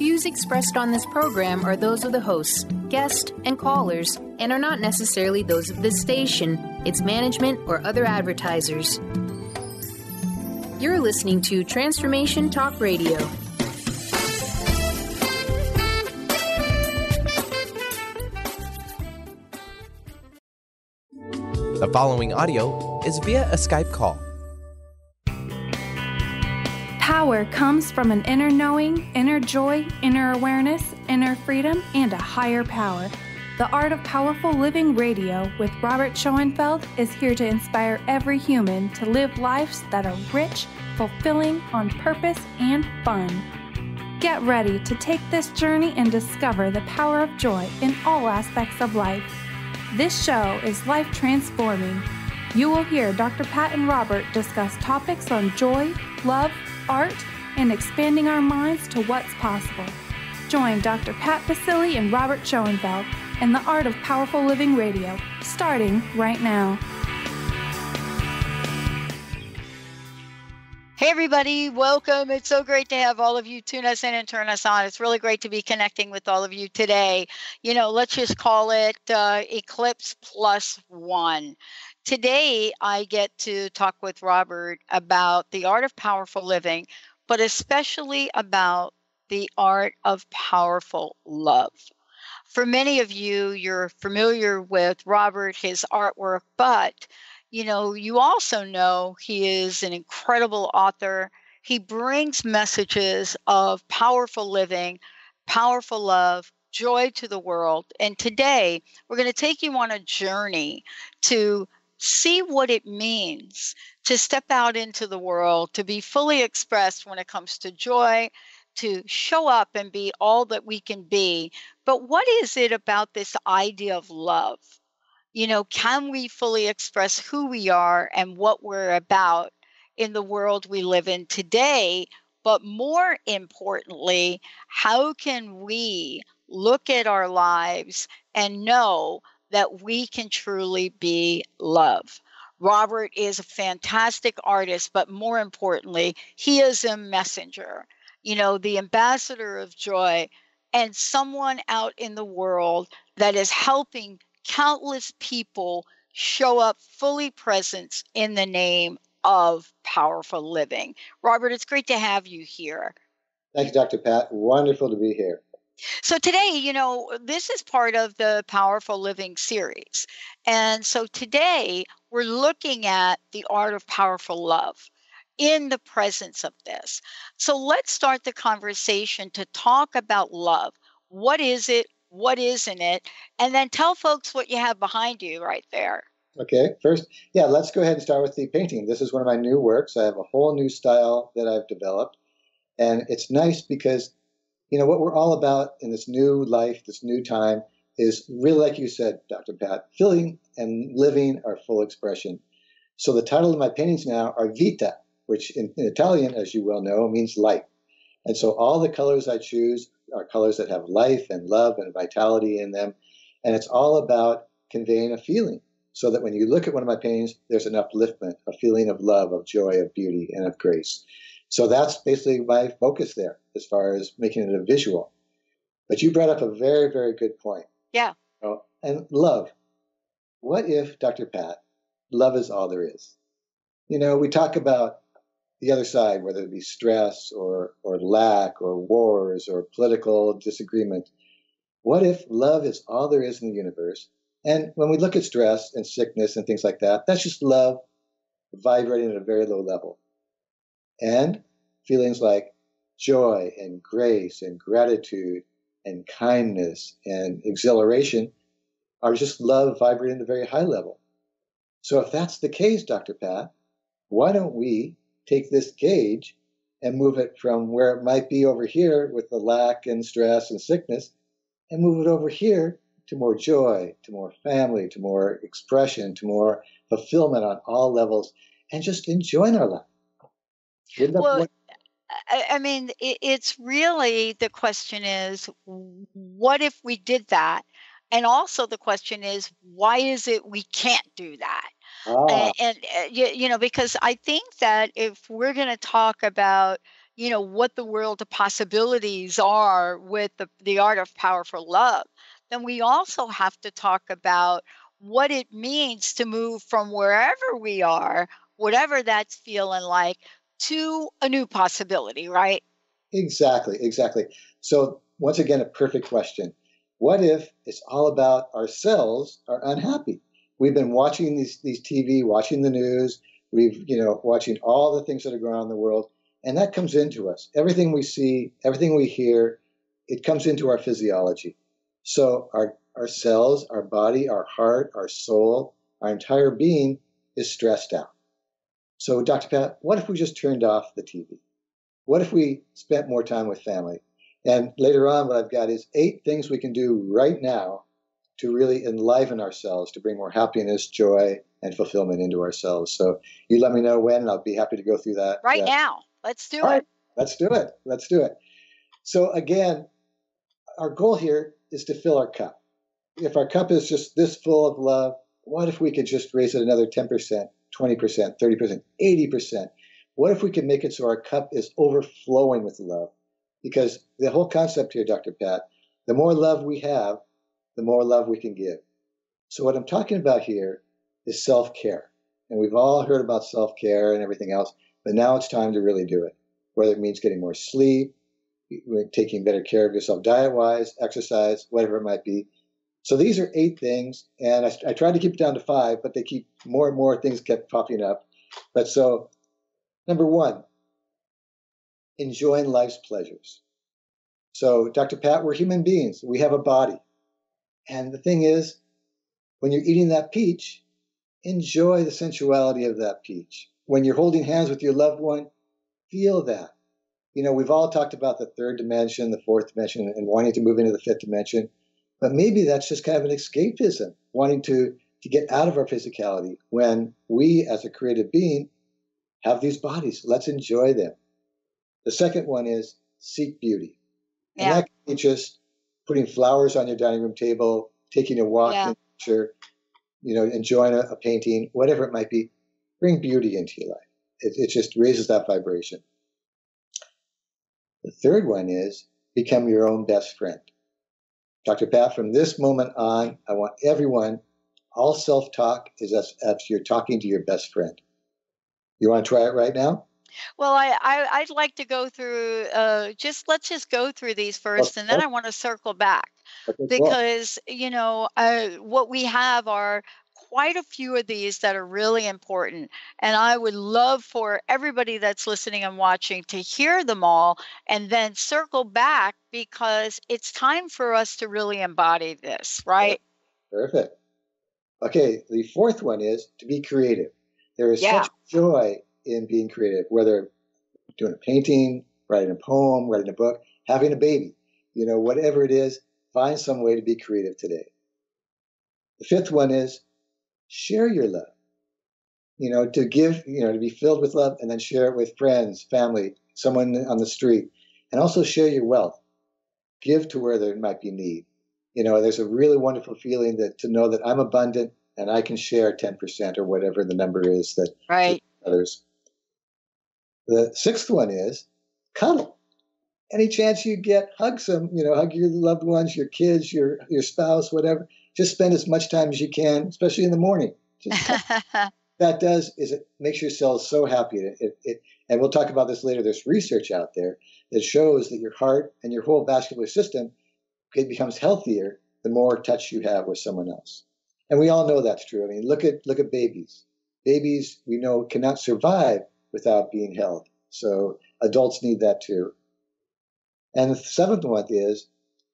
views expressed on this program are those of the hosts, guests, and callers, and are not necessarily those of this station, its management, or other advertisers. You're listening to Transformation Talk Radio. The following audio is via a Skype call. Power comes from an inner knowing, inner joy, inner awareness, inner freedom, and a higher power. The Art of Powerful Living Radio with Robert Schoenfeld is here to inspire every human to live lives that are rich, fulfilling, on purpose, and fun. Get ready to take this journey and discover the power of joy in all aspects of life. This show is life transforming. You will hear Dr. Pat and Robert discuss topics on joy, love, art, and expanding our minds to what's possible. Join Dr. Pat Baccili and Robert Schoenfeld in the Art of Powerful Living Radio, starting right now. Hey everybody, welcome. It's so great to have all of you tune us in and turn us on. It's really great to be connecting with all of you today. You know, let's just call it Eclipse Plus One. Today, I get to talk with Robert about the art of powerful living, but especially about the art of powerful love. For many of you, you're familiar with Robert, his artwork, but you know, you also know he is an incredible author. He brings messages of powerful living, powerful love, joy to the world. And today, we're going to take you on a journey to see what it means to step out into the world, to be fully expressed when it comes to joy, to show up and be all that we can be. But what is it about this idea of love? You know, can we fully express who we are and what we're about in the world we live in today? But more importantly, how can we look at our lives and know that we can truly be love? Robert is a fantastic artist, but more importantly, he is a messenger, you know, the ambassador of joy and someone out in the world that is helping countless people show up fully present in the name of powerful living. Robert, it's great to have you here. Thank you, Dr. Pat. Wonderful to be here. So today, you know, this is part of the Powerful Living series. And so today we're looking at the art of powerful love in the presence of this. So let's start the conversation to talk about love. What is it? What isn't it? And then tell folks what you have behind you right there. Okay, first, let's go ahead and start with the painting. This is one of my new works. I have a whole new style that I've developed. And it's nice because, you know, what we're all about in this new life, this new time, is really, like you said, Dr. Pat, feeling and living our full expression. So the title of my paintings now are Vita, which in Italian, as you well know, means life. And so all the colors I choose are colors that have life and love and vitality in them. And it's all about conveying a feeling so that when you look at one of my paintings, there's an upliftment, a feeling of love, of joy, of beauty, and of grace. So that's basically my focus there as far as making it a visual. But you brought up a very, very good point. Yeah. And love. What if, Dr. Pat, love is all there is? You know, we talk about the other side, whether it be stress or lack or wars or political disagreement. What if love is all there is in the universe? And when we look at stress and sickness and things like that, that's just love vibrating at a very low level. And feelings like joy and grace and gratitude and kindness and exhilaration are just love vibrating at a very high level. So if that's the case, Dr. Pat, why don't we take this gauge and move it from where it might be over here with the lack and stress and sickness and move it over here to more joy, to more family, to more expression, to more fulfillment on all levels, and just enjoying our life. Well, I mean, it's really, the question is, what if we did that? And also the question is, why is it we can't do that? And you know, because I think that if we're going to talk about, what the world of possibilities are with the art of powerful love, then we also have to talk about what it means to move from wherever we are, whatever that's feeling like, to a new possibility, right? Exactly, exactly. So once again, a perfect question. What if it's all about ourselves are unhappy? We've been watching these TV, watching the news, we've, watching all the things that are going on in the world, and that comes into us. Everything we see, everything we hear, it comes into our physiology. So our cells, our body, our heart, our soul, our entire being is stressed out. So Dr. Pat, what if we just turned off the TV? What if we spent more time with family? And later on, what I've got is 8 things we can do right now to really enliven ourselves, to bring more happiness, joy, and fulfillment into ourselves. So you let me know when, and I'll be happy to go through that. Right now. Let's do it. Right, let's do it. Let's do it. So again, our goal here is to fill our cup. If our cup is just this full of love, what if we could just raise it another 10%, 20%, 30%, 80%? What if we could make it so our cup is overflowing with love? Because the whole concept here, Dr. Pat, the more love we have, the more love we can give. So what I'm talking about here is self-care. And we've all heard about self-care and everything else, but now it's time to really do it. Whether it means getting more sleep, taking better care of yourself diet-wise, exercise, whatever it might be. So these are 8 things, and I tried to keep it down to 5, but they keep more and more things kept popping up. But so, number 1, enjoying life's pleasures. So, Dr. Pat, we're human beings. We have a body. And the thing is, when you're eating that peach, enjoy the sensuality of that peach. When you're holding hands with your loved one, feel that. We've all talked about the 3rd dimension, the 4th dimension, and wanting to move into the 5th dimension. But maybe that's just kind of an escapism, wanting to get out of our physicality when we, as a creative being, have these bodies. Let's enjoy them. The second one is seek beauty. And that can be just putting flowers on your dining room table, taking a walk in nature, enjoying a painting, whatever it might be. Bring beauty into your life. It just raises that vibration. The third one is become your own best friend. Dr. Pat, from this moment on, I want everyone, all self-talk is as you're talking to your best friend. You want to try it right now? Well, I'd like to go through, let's just go through these first, and then I want to circle back. Okay, Because, what we have are quite a few of these that are really important. And I would love for everybody that's listening and watching to hear them all and then circle back, because it's time for us to really embody this, right? Perfect. Okay, the 4th one is to be creative. There is such joy in being creative, whether doing a painting, writing a poem, writing a book, having a baby, whatever it is, find some way to be creative today. The 5th one is share your love, to give, to be filled with love, and then share it with friends, family, someone on the street, and also share your wealth. Give to where there might be need. There's a really wonderful feeling to know that I'm abundant and I can share 10% or whatever the number is that others. The 6th one is cuddle. Any chance you get, hug hug your loved ones, your kids, your spouse, whatever. Just spend as much time as you can, especially in the morning. That does is it makes your cells so happy. And we'll talk about this later. There's research out there that shows that your heart and your whole vascular system becomes healthier the more touch you have with someone else. And we all know that's true. I mean, look at babies. Babies, we know, cannot survive without being held. So adults need that too. And the 7th one is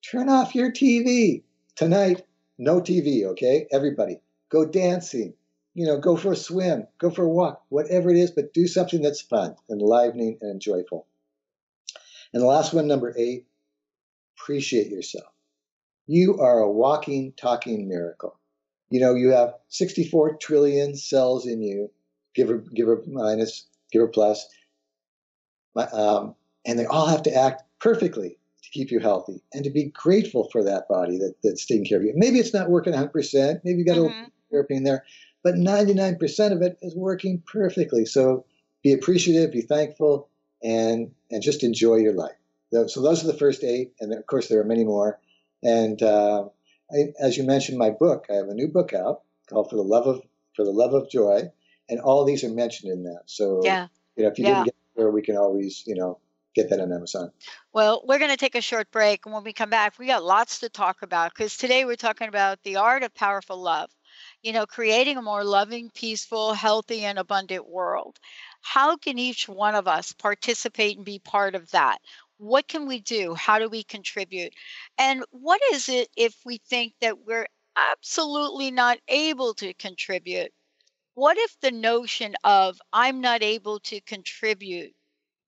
turn off your TV. Tonight, no TV, okay? Everybody, go dancing, go for a swim, go for a walk, whatever it is, but do something that's fun, enlivening, and joyful. And the last one, number 8, appreciate yourself. You are a walking, talking miracle. You have 64 trillion cells in you, give or minus, give or plus, and they all have to act perfectly to keep you healthy and to be grateful for that body that's taking care of you. Maybe it's not working 100%. Maybe you got a little therapy in there, but 99% of it is working perfectly. So be appreciative, be thankful, and just enjoy your life. So those are the first 8, and of course there are many more. And as you mentioned, my book, I have a new book out called For the Love of Joy, and all these are mentioned in that. So if you didn't get there, we can always get that on Amazon. Well, we're going to take a short break, and when we come back, we got lots to talk about, because today we're talking about the art of powerful love. Creating a more loving, peaceful, healthy, and abundant world. How can each one of us participate and be part of that? What can we do? How do we contribute? And what is it if we think that we're absolutely not able to contribute? What if the notion of I'm not able to contribute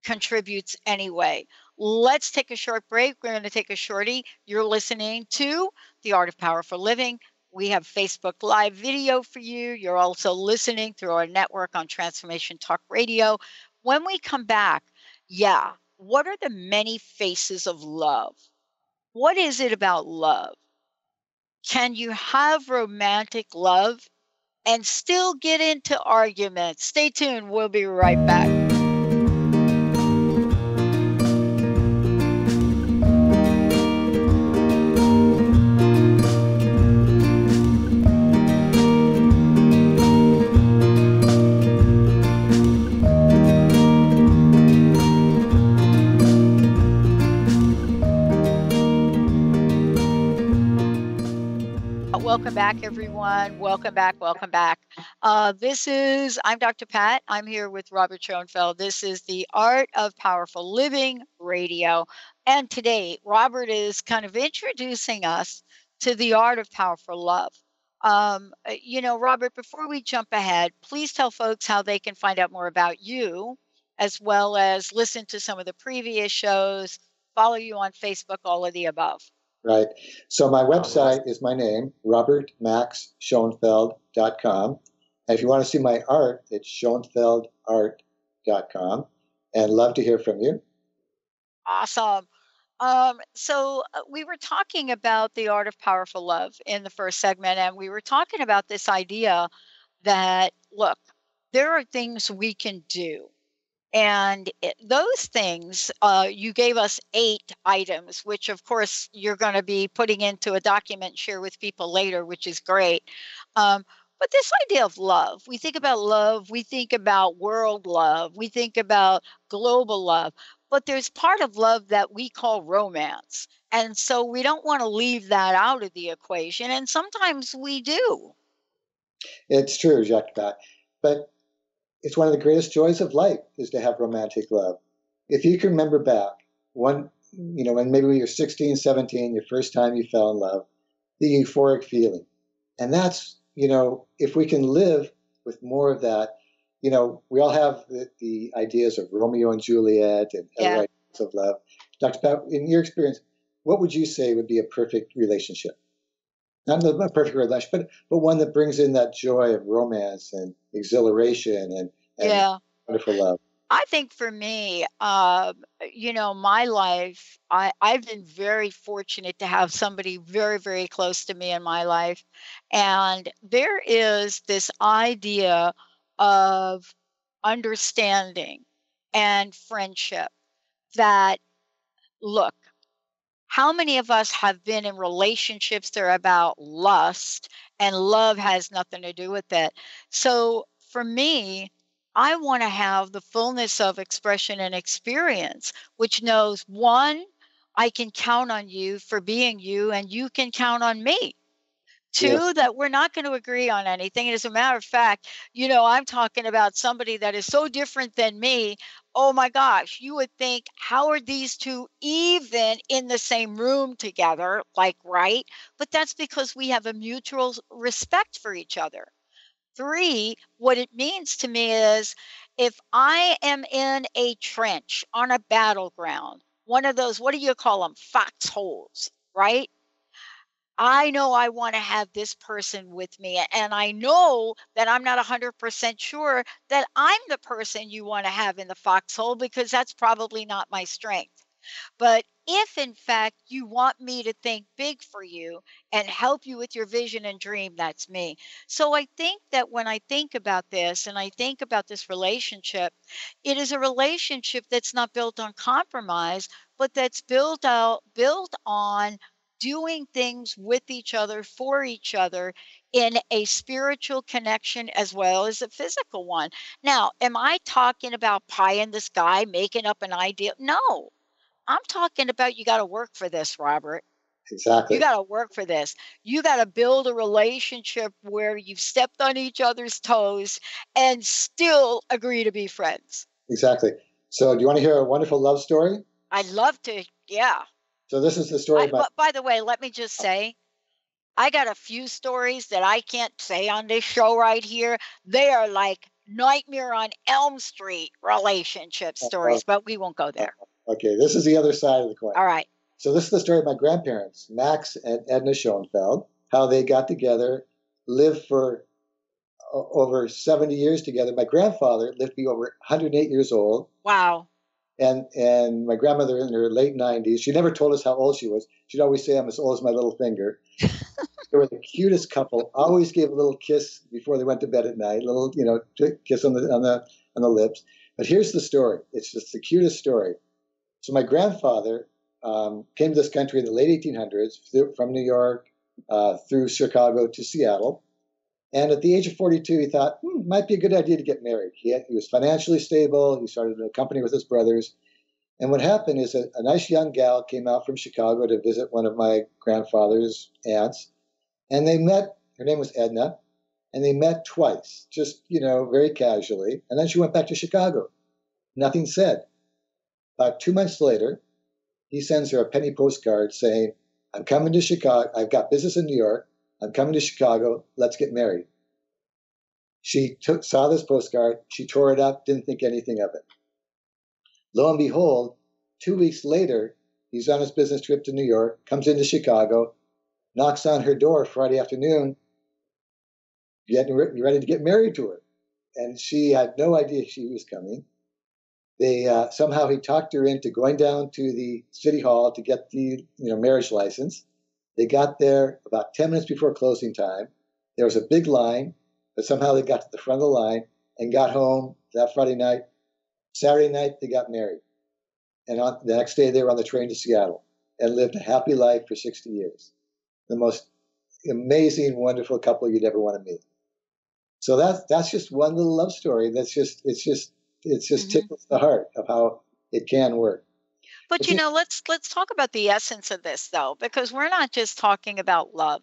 contributes anyway? Let's take a short break. We're going to take a shorty. You're listening to The Art of Powerful Living. We have Facebook Live video for you. You're also listening through our network on Transformation Talk Radio. When we come back, what are the many faces of love? What is it about love? Can you have romantic love and still get into arguments? Stay tuned. We'll be right back. Welcome back, everyone. Welcome back. I'm Dr. Pat. I'm here with Robert Schoenfeld. This is the Art of Powerful Living Radio. And today, Robert is kind of introducing us to the art of powerful love. Robert, before we jump ahead, please tell folks how they can find out more about you, as well as listen to some of the previous shows, follow you on Facebook, all of the above. Right. So my website is my name, robertmaxschoenfeld.com. And if you want to see my art, it's schoenfeldart.com. And love to hear from you. Awesome. So we were talking about the art of powerful love in the first segment, and we were talking about this idea that, look, there are things we can do. And those things, you gave us 8 items, which of course you're going to be putting into a document and share with people later, which is great. But this idea of love, we think about love, we think about world love, we think about global love, but there's part of love that we call romance. And so we don't want to leave that out of the equation. And sometimes we do. It's true, Jacques. But it's one of the greatest joys of life is to have romantic love. If you can remember back when maybe you're 16, 17, your first time you fell in love, the euphoric feeling. And that's, if we can live with more of that, we all have the ideas of Romeo and Juliet and other ideas of love. Dr. Pat, in your experience, what would you say would be a perfect relationship? Not a perfect relationship, but one that brings in that joy of romance and exhilaration and wonderful love. I think for me, my life, I've been very fortunate to have somebody very, very close to me in my life. And there is this idea of understanding and friendship that, look, how many of us have been in relationships that are about lust, and love has nothing to do with it? So for me, I want to have the fullness of expression and experience, which knows, 1, I can count on you for being you, and you can count on me. 2, that we're not going to agree on anything. And as a matter of fact, I'm talking about somebody that is so different than me. Oh my gosh, you would think, how are these two even in the same room together? Right? But that's because we have a mutual respect for each other. 3, what it means to me is, if I am in a trench on a battleground, one of those, what do you call them? Foxholes, right? I know I want to have this person with me, and I know that I'm not 100% sure that I'm the person you want to have in the foxhole, because that's probably not my strength. But if in fact you want me to think big for you and help you with your vision and dream, that's me. So I think that when I think about this and I think about this relationship, it is a relationship that's not built on compromise, but that's built on doing things with each other for each other in a spiritual connection as well as a physical one. Now, am I talking about pie in the sky, making up an idea? No, I'm talking about you got to work for this, Robert. You Exactly. got to work for this. You got to build a relationship where you've stepped on each other's toes and still agree to be friends. Exactly. So do you want to hear a wonderful love story? I'd love to. Yeah. So this is the story of my... But by the way, let me just say, I got a few stories that I can't say on this show right here. They are like Nightmare on Elm Street relationship stories, but we won't go there. Okay, this is the other side of the coin. All right. So this is the story of my grandparents, Max and Edna Schoenfeld, how they got together, lived for over 70 years together. My grandfather lived to be over 108 years old. Wow. And my grandmother in her late 90s. She never told us how old she was. She'd always say, I'm as old as my little finger. They were the cutest couple. Always gave a little kiss before they went to bed at night, little, kiss on the lips. But here's the story. It's just the cutest story. So my grandfather came to this country in the late 1800s from New York through Chicago to Seattle. And at the age of 42, he thought, might be a good idea to get married. He was financially stable. He started a company with his brothers. And what happened is a nice young gal came out from Chicago to visit one of my grandfather's aunts. And they met, her name was Edna, and they met twice, just, very casually. And then she went back to Chicago. Nothing said. About 2 months later, he sends her a penny postcard saying, I'm coming to Chicago. I've got business in New York. I'm coming to Chicago. Let's get married. She saw this postcard. She tore it up, didn't think anything of it. Lo and behold, 2 weeks later, he's on his business trip to New York, comes into Chicago, knocks on her door Friday afternoon, getting ready to get married to her. And she had no idea she was coming. Somehow he talked her into going down to the city hall to get the marriage license. They got there about 10 minutes before closing time. There was a big line, but somehow they got to the front of the line and got home that Friday night. Saturday night, they got married. And the next day, they were on the train to Seattle and lived a happy life for 60 years. The most amazing, wonderful couple you'd ever want to meet. So that's just one little love story. It just tickles the heart of how it can work. But let's talk about the essence of this though, because we're not just talking about love.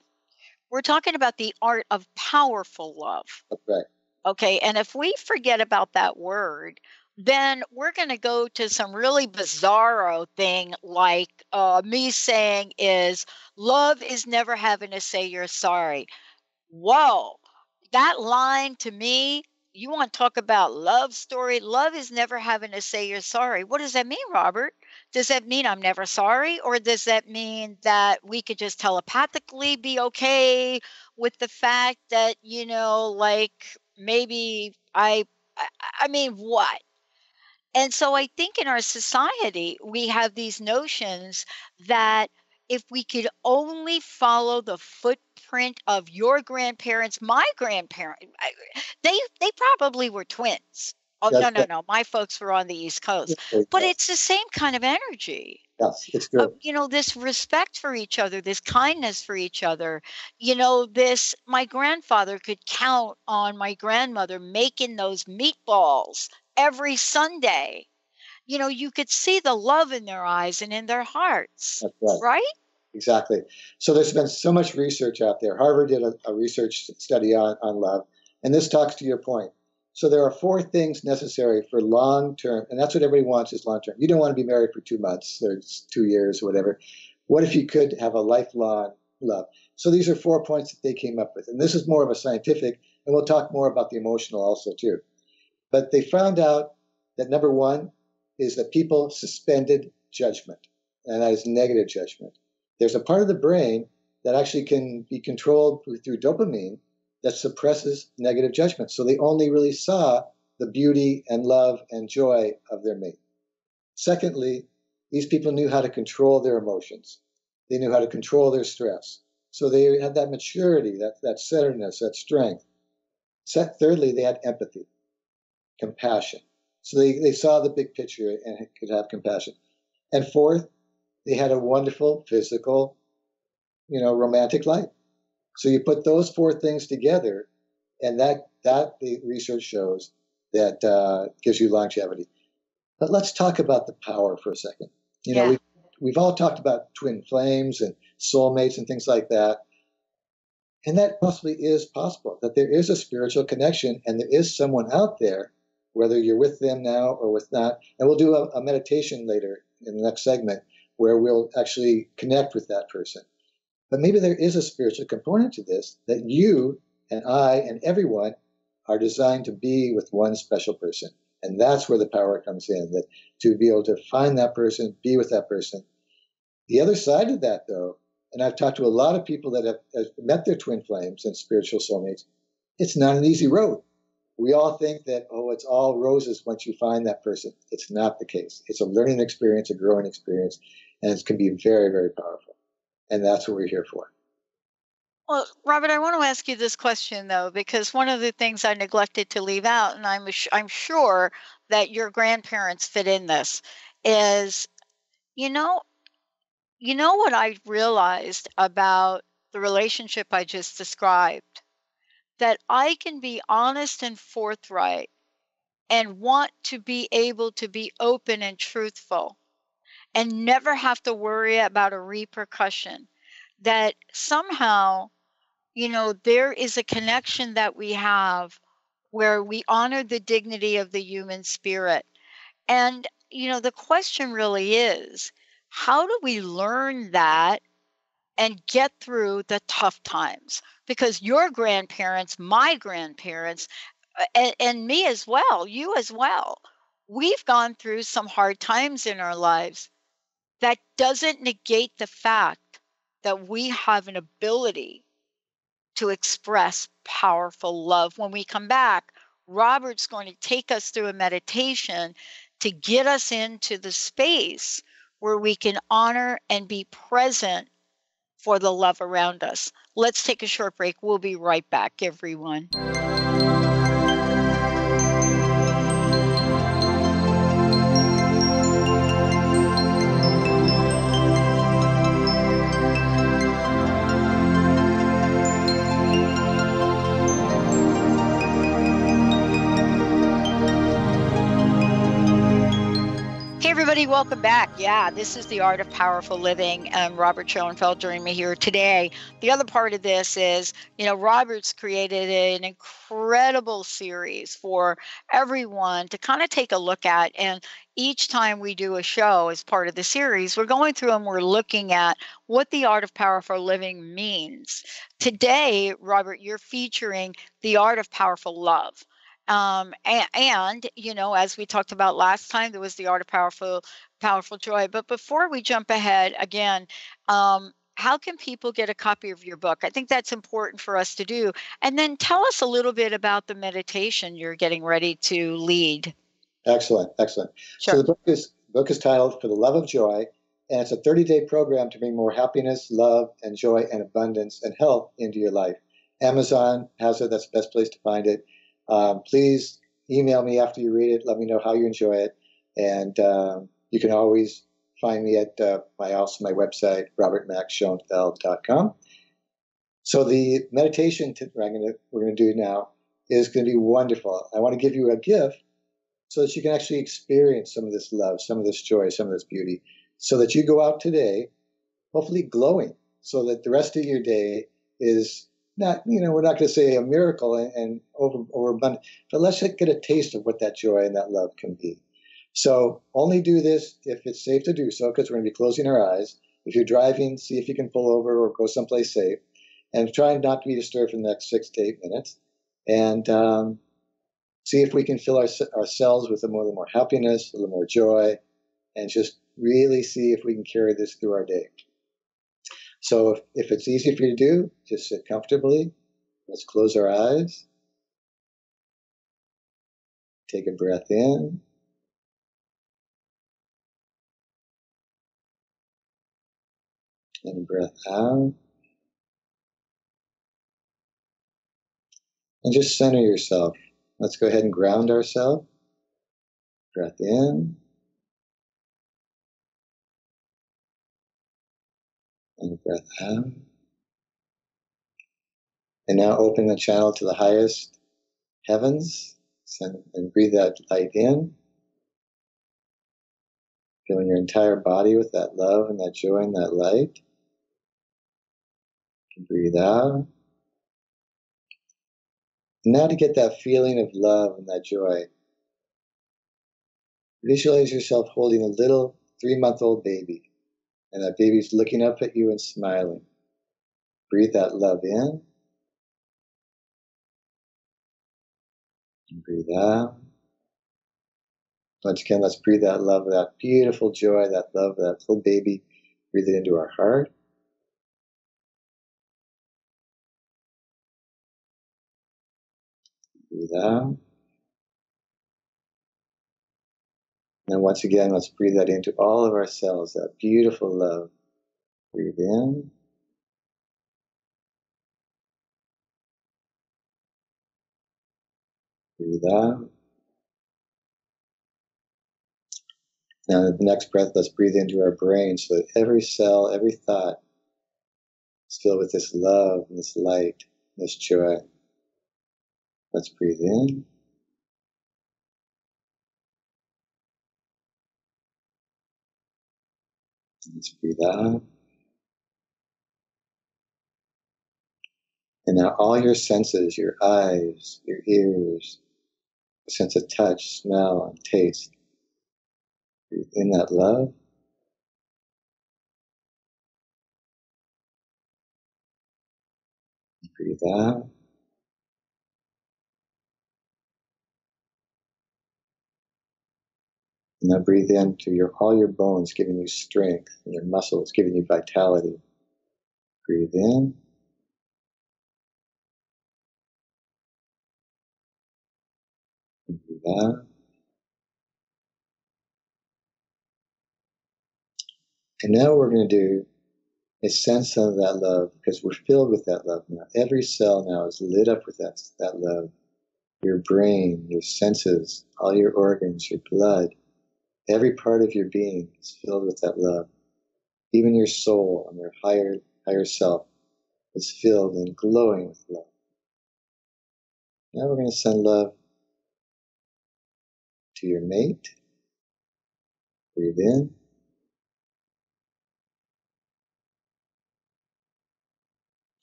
We're talking about the art of powerful love. That's right. Okay, and if we forget about that word, then we're going to go to some really bizarro thing like me saying is love is never having to say you're sorry. Whoa, that line to me, you want to talk about love story? Love is never having to say you're sorry. What does that mean, Robert? Does that mean I'm never sorry? Or does that mean that we could just telepathically be okay with the fact that, maybe I mean, what? And so I think in our society, we have these notions that if we could only follow the footprint of your grandparents, my grandparents, they probably were twins. Oh, no. My folks were on the East Coast. But it's the same kind of energy. Yes, it's true. This respect for each other, this kindness for each other. My grandfather could count on my grandmother making those meatballs every Sunday. You could see the love in their eyes and in their hearts. That's right. Right? Exactly. So there's been so much research out there. Harvard did a research study on love, and this talks to your point. So there are 4 things necessary for long-term, and that's what everybody wants is long-term. You don't want to be married for 2 months or 2 years or whatever. What if you could have a lifelong love? So these are 4 points that they came up with, and this is more of a scientific, and we'll talk more about the emotional also too. But they found out that number 1 is that people suspended judgment, and that is negative judgment. There's a part of the brain that actually can be controlled through dopamine that suppresses negative judgment. So they only really saw the beauty and love and joy of their mate. Secondly, These people knew how to control their emotions. They knew how to control their stress. So they had that maturity, that centeredness, that strength. Thirdly, they had empathy, compassion. So they saw the big picture and could have compassion. And fourth, they had a wonderful physical, romantic life. So you put those four things together, and that the research shows that gives you longevity. But let's talk about the power for a second. We've all talked about twin flames and soulmates and things like that. And that possibly is possible, that there is a spiritual connection and there is someone out there, whether you're with them now or with not. And we'll do a meditation later in the next segment where we'll actually connect with that person. But maybe there is a spiritual component to this, that you and I and everyone are designed to be with one special person. And that's where the power comes in, that to be able to find that person, be with that person. The other side of that, though, and I've talked to a lot of people that have met their twin flames and spiritual soulmates, it's not an easy road. We all think that, it's all roses once you find that person. It's not the case. It's a learning experience, a growing experience, and it can be very, very powerful. And that's what we're here for. Well, Robert, I want to ask you this question, though, because one of the things I neglected to leave out, and I'm sure that your grandparents fit in this, is, you know what I realized about the relationship I just described? That I can be honest and forthright and want to be able to be open and truthful and never have to worry about a repercussion. That somehow, there is a connection that we have where we honor the dignity of the human spirit. And, the question really is, how do we learn that and get through the tough times? Because your grandparents, my grandparents, and me as well, you as well, we've gone through some hard times in our lives. That doesn't negate the fact that we have an ability to express powerful love. When we come back, Robert's going to take us through a meditation to get us into the space where we can honor and be present for the love around us. Let's take a short break. We'll be right back, everyone. Hey, everybody, welcome back. Yeah, this is The Art of Powerful Living. Robert Schoenfeld joining me here today. The other part of this is, Robert's created an incredible series for everyone to kind of take a look at. And each time we do a show as part of the series, we're going through and we're looking at what the art of powerful living means. Today, Robert, you're featuring the art of powerful love. As we talked about last time, there was the art of powerful joy. But before we jump ahead again, how can people get a copy of your book? I think that's important for us to do. And then tell us a little bit about the meditation you're getting ready to lead. Excellent. Sure. So the book is titled For the Love of Joy, and it's a 30-day program to bring more happiness, love, and joy, and abundance and health into your life. Amazon has it. That's the best place to find it. Please email me after you read it. Let me know how you enjoy it. And you can always find me at my website, robertmacschoenfeld.com. So the meditation we're going to do now is going to be wonderful. I want to give you a gift so that you can actually experience some of this love, some of this joy, some of this beauty, so that you go out today, hopefully glowing, so that the rest of your day is not, we're not going to say a miracle and overabundant, but let's get a taste of what that joy and that love can be. So only do this if it's safe to do so, because we're going to be closing our eyes. If you're driving, see if you can pull over or go someplace safe, and try not to be disturbed for the next 6 to 8 minutes. And see if we can fill ourselves with a little more happiness, a little more joy, and just really see if we can carry this through our day. So if it's easy for you to do, just sit comfortably. Let's close our eyes. Take a breath in. And breath out. And just center yourself. Let's go ahead and ground ourselves. Breath in. And breath out. And now open the channel to the highest heavens. And breathe that light in. Filling your entire body with that love and that joy and that light. And breathe out. And now to get that feeling of love and that joy, visualize yourself holding a little 3-month-old baby. And that baby's looking up at you and smiling. Breathe that love in. And breathe out. Once again, let's breathe that love, that beautiful joy, that love, that little baby. Breathe it into our heart. Breathe out. And once again, let's breathe that into all of our cells, that beautiful love. Breathe in. Breathe out. Now, the next breath, let's breathe into our brain so that every cell, every thought is filled with this love and this light, this joy. Let's breathe in. Let's breathe out. And now all your senses, your eyes, your ears, the sense of touch, smell, and taste. Breathe in that love. Breathe out. And now breathe into all your bones, giving you strength, and your muscles, giving you vitality. Breathe in. And breathe out. And now what we're going to do is sense some of that love, because we're filled with that love now. Every cell now is lit up with that love. Your brain, your senses, all your organs, your blood, every part of your being is filled with that love. Even your soul and your higher self is filled and glowing with love. Now we're going to send love to your mate. Breathe in.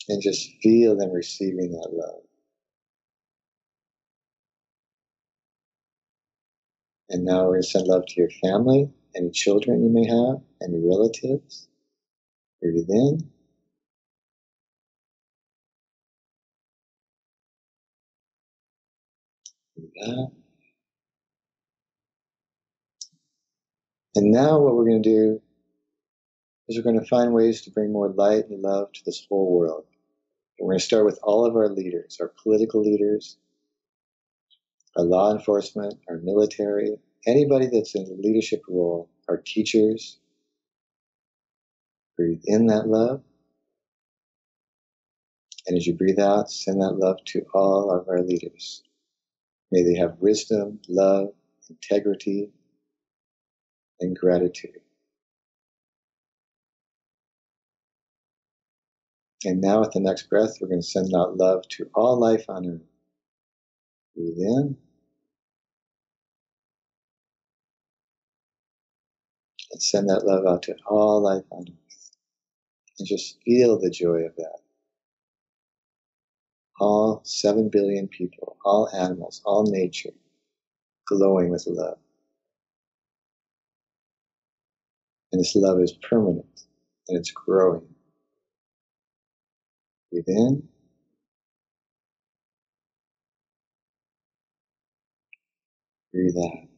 And just feel them receiving that love. And now we're going to send love to your family, any children you may have, any relatives. Breathe in. Breathe out. And now what we're going to do is we're going to find ways to bring more light and love to this whole world. And we're going to start with all of our leaders, our political leaders, our law enforcement, our military, anybody that's in a leadership role, our teachers. Breathe in that love. And as you breathe out, send that love to all of our leaders. May they have wisdom, love, integrity, and gratitude. And now with the next breath, we're going to send out love to all life on earth. Breathe in. And send that love out to all life on earth. And just feel the joy of that. All 7 billion people, all animals, all nature, glowing with love. And this love is permanent, and it's growing. Breathe in. Breathe out.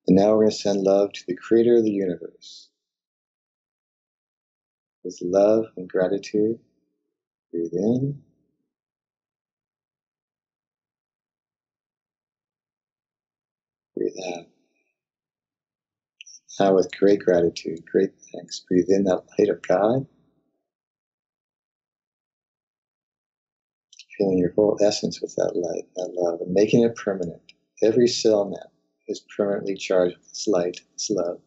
And now we're going to send love to the creator of the universe. With love and gratitude, breathe in. Breathe out. Now with great gratitude, great thanks, breathe in that light of God. Feeling your whole essence with that light, that love, and making it permanent. Every cell now is permanently charged with this light, this love.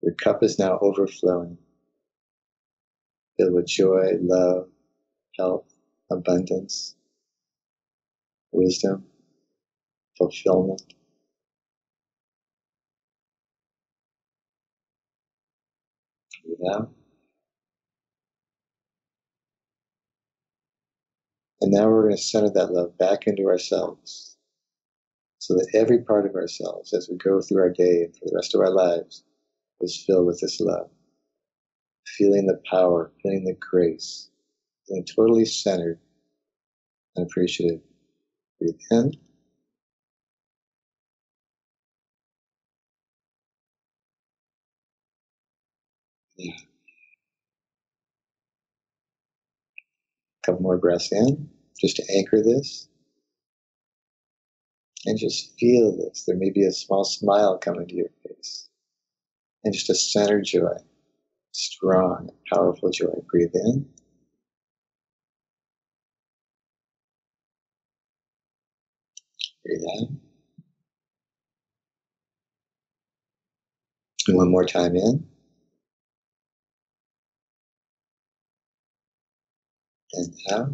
Your cup is now overflowing, filled with joy, love, health, abundance, wisdom, fulfillment. Breathe out. And now we're going to center that love back into ourselves so that every part of ourselves, as we go through our day and for the rest of our lives, is filled with this love. Feeling the power, feeling the grace, feeling totally centered and appreciative. Breathe in. Yeah. A couple more breaths in, just to anchor this. And just feel this. There may be a small smile coming to your face. And just a centered joy. Strong, powerful joy. Breathe in. Breathe out. And one more time in. And out.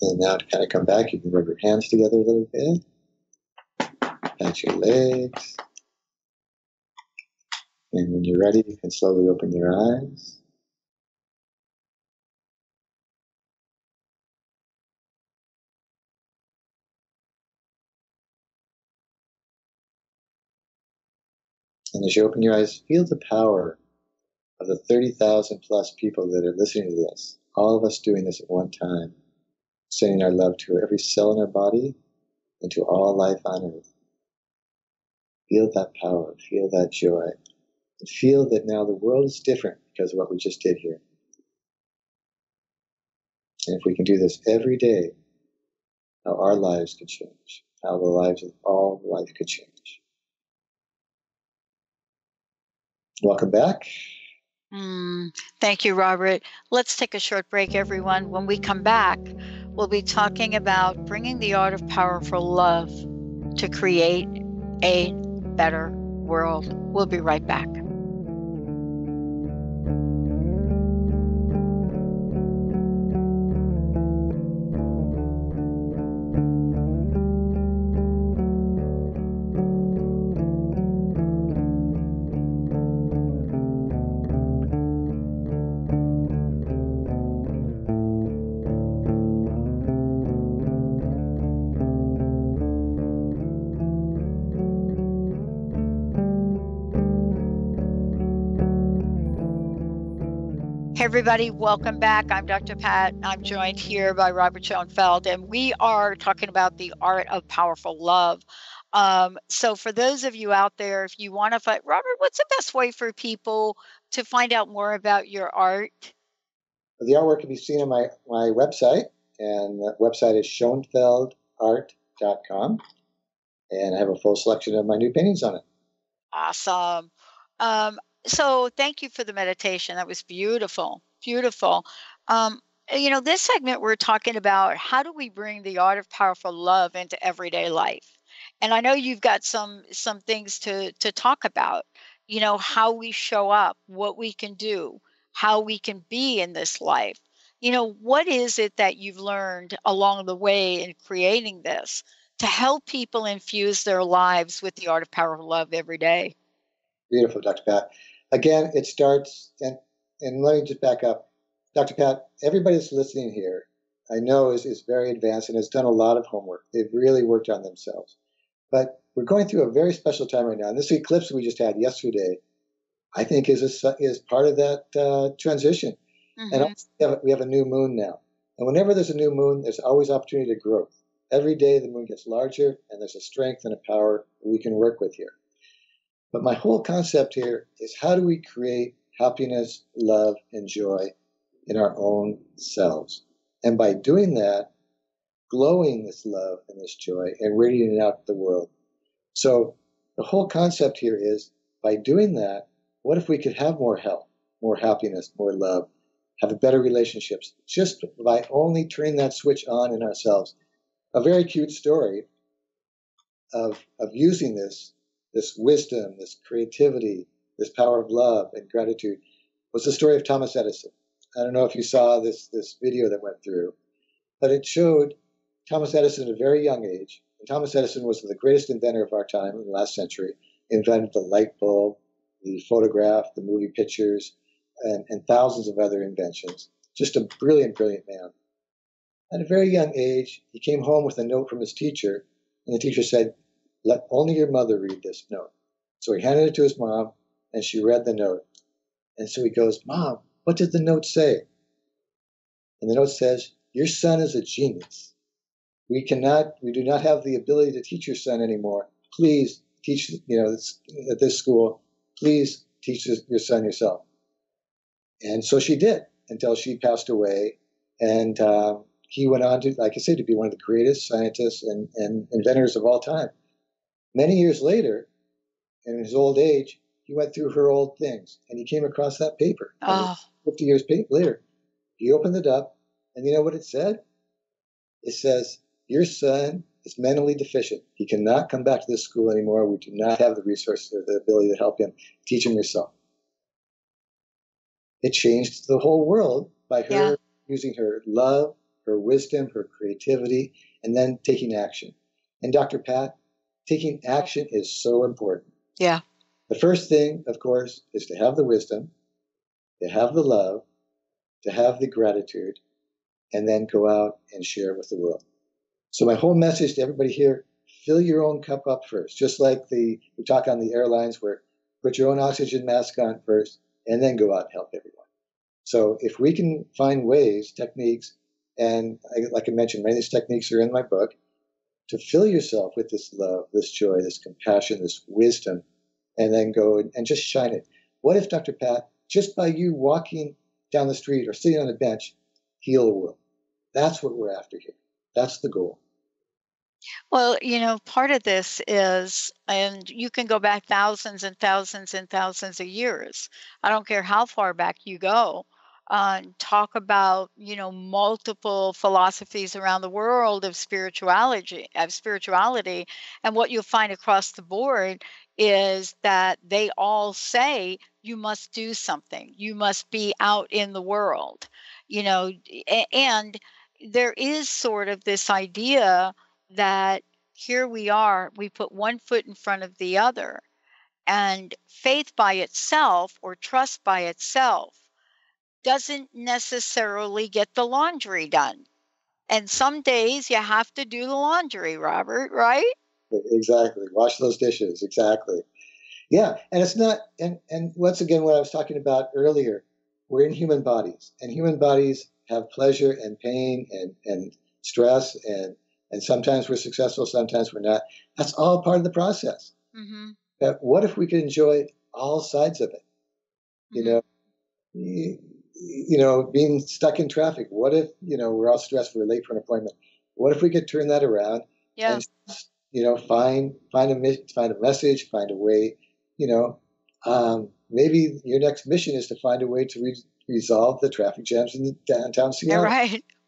And now to kind of come back, you can rub your hands together a little bit. Pat your legs. And when you're ready, you can slowly open your eyes. And as you open your eyes, feel the power of the 30,000 plus people that are listening to this. All of us doing this at one time. Sending our love to every cell in our body and to all life on earth. Feel that power, feel that joy, and feel that now the world is different because of what we just did here. And if we can do this every day, how our lives could change, how the lives of all life could change. Welcome back. Thank you, Robert. Let's take a short break, everyone. When we come back, we'll be talking about bringing the art of powerful love to create a better world. We'll be right back. Hey everybody, welcome back. I'm Dr. Pat. I'm joined here by Robert Schoenfeld, and we are talking about the art of powerful love. So for those of you out there, if you want to find, Robert, what's the best way for people to find out more about your art? The artwork can be seen on my website, and that website is schoenfeldart.com, and I have a full selection of my new paintings on it. Awesome. So thank you for the meditation. That was beautiful, beautiful. This segment we're talking about how do we bring the art of powerful love into everyday life? And I know you've got some things to talk about. How we show up, what we can do, how we can be in this life. What is it that you've learned along the way in creating this to help people infuse their lives with the art of powerful love every day? Beautiful, Dr. Pat. Again, it starts, and let me just back up. Dr. Pat, everybody that's listening here, I know is very advanced and has done a lot of homework. They've really worked on themselves. But we're going through a very special time right now. And this eclipse we just had yesterday, I think is part of that transition. Mm-hmm. And also we have a new moon now. And whenever there's a new moon, there's always opportunity to growth. Every day the moon gets larger, and there's a strength and a power we can work with here. But my whole concept here is how do we create happiness, love, and joy in our own selves. And by doing that, glowing this love and this joy and radiating it out to the world. So the whole concept here is, by doing that, what if we could have more health, more happiness, more love, have better relationships, just by only turning that switch on in ourselves? A very cute story of using this wisdom, this creativity, this power of love and gratitude was the story of Thomas Edison. I don't know if you saw this video that went through, but it showed Thomas Edison at a very young age. And Thomas Edison was the greatest inventor of our time in the last century. He invented the light bulb, the photograph, the movie pictures, and thousands of other inventions. Just a brilliant, brilliant man. At a very young age, he came home with a note from his teacher, and the teacher said, "Let only your mother read this note." So he handed it to his mom, and she read the note. And so he goes, "Mom, what did the note say?" And the note says, "Your son is a genius. We do not have the ability to teach your son anymore. Please teach, at this school, please teach your son yourself." And so she did, until she passed away. And he went on to, like I say, to be one of the greatest scientists and inventors of all time. Many years later, in his old age, he went through her old things, and he came across that paper. Oh. 50 years later, he opened it up, and you know what it said? It says, "Your son is mentally deficient. He cannot come back to this school anymore. We do not have the resources or the ability to help him. Teach him yourself." It changed the whole world by her using her love, her wisdom, her creativity, and then taking action. And Dr. Pat, taking action is so important. Yeah. The first thing, of course, is to have the wisdom, to have the love, to have the gratitude, and then go out and share with the world. So my whole message to everybody here, fill your own cup up first. Just like we talk on the airlines, where put your own oxygen mask on first, and then go out and help everyone. So if we can find ways, techniques, and like I mentioned, many of these techniques are in my book, to fill yourself with this love, this joy, this compassion, this wisdom, and then go and just shine it. What if, Dr. Pat, just by you walking down the street or sitting on a bench, heal the world? That's what we're after here. That's the goal. Well, part of this is, and you can go back thousands and thousands and thousands of years. I don't care how far back you go. Talk about, multiple philosophies around the world of spirituality, and what you'll find across the board is that they all say you must do something. You must be out in the world, and there is sort of this idea that here we are, we put one foot in front of the other, and faith by itself or trust by itself doesn't necessarily get the laundry done. And some days you have to do the laundry, Robert, right? Exactly. Wash those dishes. Exactly. Yeah. And it's not, and once again, what I was talking about earlier, we're in human bodies, and human bodies have pleasure and pain and stress, and sometimes we're successful, sometimes we're not. That's all part of the process. Mm-hmm. But what if we could enjoy all sides of it? Being stuck in traffic. What if, we're all stressed, we're late for an appointment. What if we could turn that around and, find a message, find a way, maybe your next mission is to find a way to resolve the traffic jams in the downtown Seattle.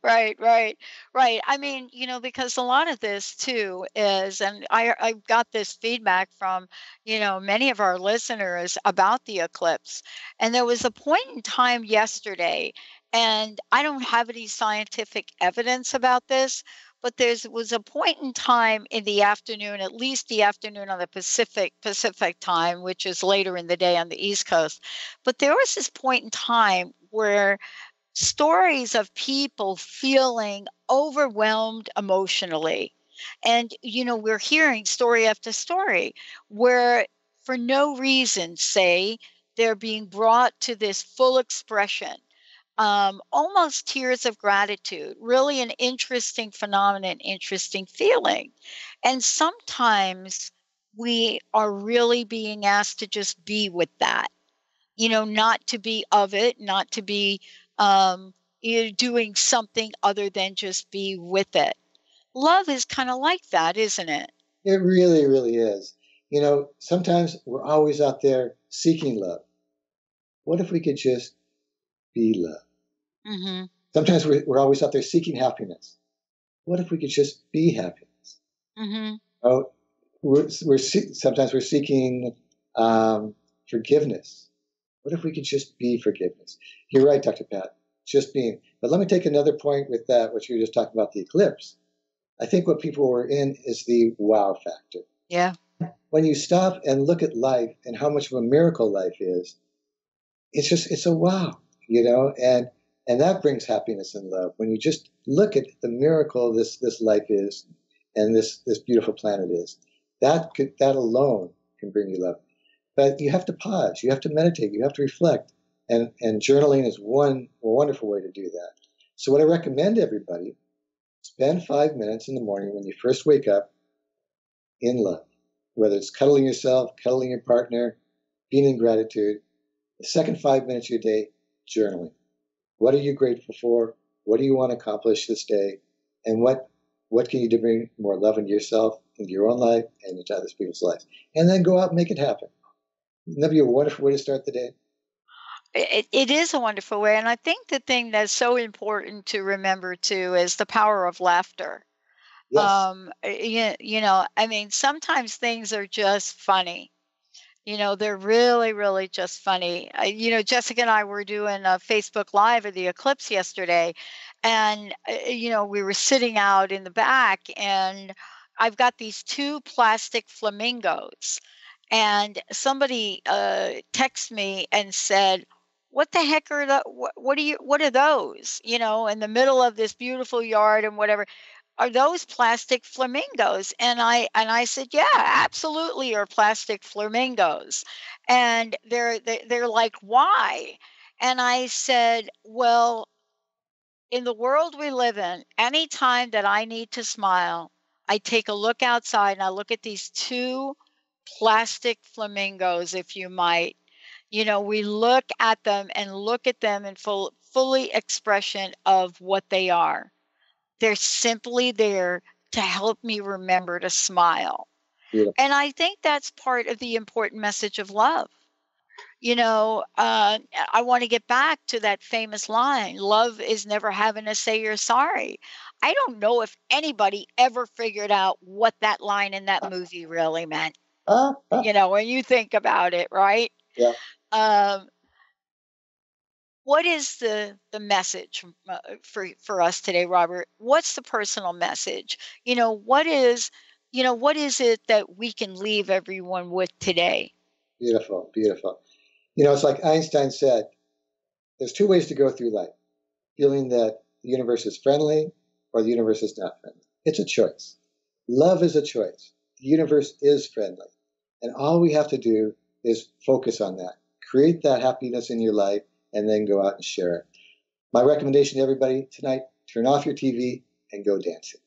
Right. I mean, because a lot of this too is, and I got this feedback from, many of our listeners about the eclipse. And there was a point in time yesterday, and I don't have any scientific evidence about this, but there was a point in time in the afternoon, at least the afternoon on the Pacific time, which is later in the day on the East Coast. But there was this point in time where stories of people feeling overwhelmed emotionally. And, we're hearing story after story where for no reason, say, they're being brought to this full expression, almost tears of gratitude, really an interesting phenomenon, interesting feeling. And sometimes we are really being asked to just be with that. not to be of it, not to be doing something other than just be with it. Love is kind of like that, isn't it? It really, really is. Sometimes we're always out there seeking love. What if we could just be love? Mm-hmm. Sometimes we're always out there seeking happiness. What if we could just be happiness? Mm-hmm. Sometimes we're seeking forgiveness. What if we could just be forgiveness? You're right, Dr. Pat, just being. But let me take another point with that, what you were just talking about, the eclipse. I think what people were in is the wow factor. Yeah. When you stop and look at life and how much of a miracle life is, it's a wow, and that brings happiness and love. When you just look at the miracle this life is, and this beautiful planet is, that alone can bring you love. But you have to pause, you have to meditate, you have to reflect, and journaling is one wonderful way to do that. So what I recommend to everybody, spend 5 minutes in the morning when you first wake up in love, whether it's cuddling yourself, cuddling your partner, being in gratitude. The second 5 minutes of your day, journaling. What are you grateful for? What do you want to accomplish this day? And what can you do to bring more love into yourself, into your own life, and into other people's lives? And then go out and make it happen. Wouldn't that be a wonderful way to start the day? It is a wonderful way. And I think the thing that's so important to remember, too, is the power of laughter. Yes. Sometimes things are just funny. They're really, really just funny. Jessica and I were doing a Facebook Live of the eclipse yesterday, and, we were sitting out in the back, and I've got these 2 plastic flamingos, and somebody texted me and said, "What the heck are what are those? In the middle of this beautiful yard and whatever. Are those plastic flamingos?" And I said, "Yeah, absolutely are plastic flamingos." And they're like, "Why?" And I said, "Well, in the world we live in, anytime that I need to smile, I take a look outside and I look at these 2 plastic flamingos, if you might. We look at them in fully expression of what they are. They're simply there to help me remember to smile." Beautiful. And I think that's part of the important message of love. I want to get back to that famous line, "Love is never having to say you're sorry." I don't know if anybody ever figured out what that line in that movie really meant. When you think about it, right? Yeah. What is the message for us today, Robert? What's the personal message? What is it that we can leave everyone with today? Beautiful, beautiful. It's like Einstein said, there's 2 ways to go through life: feeling that the universe is friendly or the universe is not friendly. It's a choice. Love is a choice. The universe is friendly. And all we have to do is focus on that. Create that happiness in your life, and then go out and share it. My recommendation to everybody tonight, turn off your TV and go dancing.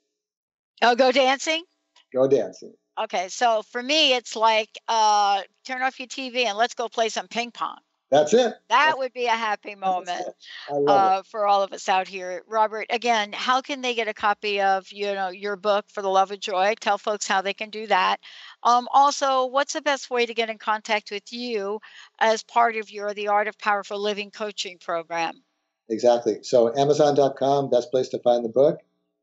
Oh, go dancing? Go dancing. Okay, so for me, it's like turn off your TV and let's go play some ping pong. That's it. That would be a happy moment I love it. for all of us out here. Robert, again, how can they get a copy of your book, For the Love of Joy? Tell folks how they can do that. Also, what's the best way to get in contact with you as part of the Art of Powerful Living coaching program? Exactly. So Amazon.com, best place to find the book.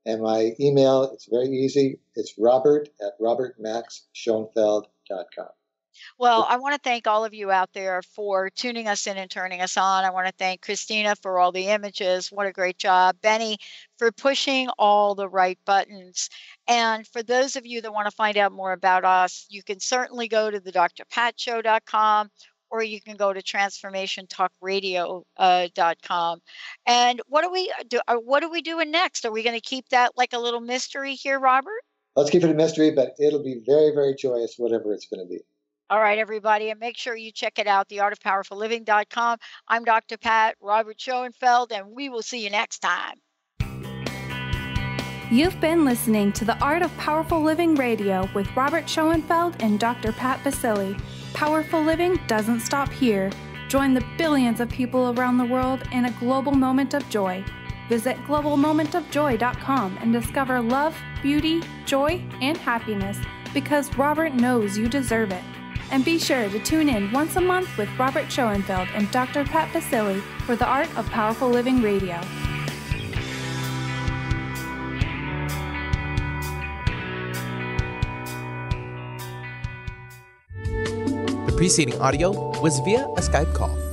And my email, it's very easy. It's robert@robertmaxschoenfeld.com. Well, I want to thank all of you out there for tuning us in and turning us on. I want to thank Christina for all the images. What a great job. Benny for pushing all the right buttons. And for those of you that want to find out more about us, you can certainly go to the drpatshow.com, or you can go to transformationtalkradio.com. And what are we doing next? Are we going to keep that like a little mystery here, Robert? Let's keep it a mystery, but it'll be very, very joyous, whatever it's going to be. All right, everybody, and make sure you check it out, theartofpowerfulliving.com. I'm Dr. Pat, Robert Schoenfeld, and we will see you next time. You've been listening to the Art of Powerful Living Radio with Robert Schoenfeld and Dr. Pat Baccili. Powerful living doesn't stop here. Join the billions of people around the world in a global moment of joy. Visit globalmomentofjoy.com and discover love, beauty, joy, and happiness because Robert knows you deserve it. And be sure to tune in once a month with Robert Schoenfeld and Dr. Pat Baccili for the Art of Powerful Living Radio. The preceding audio was via a Skype call.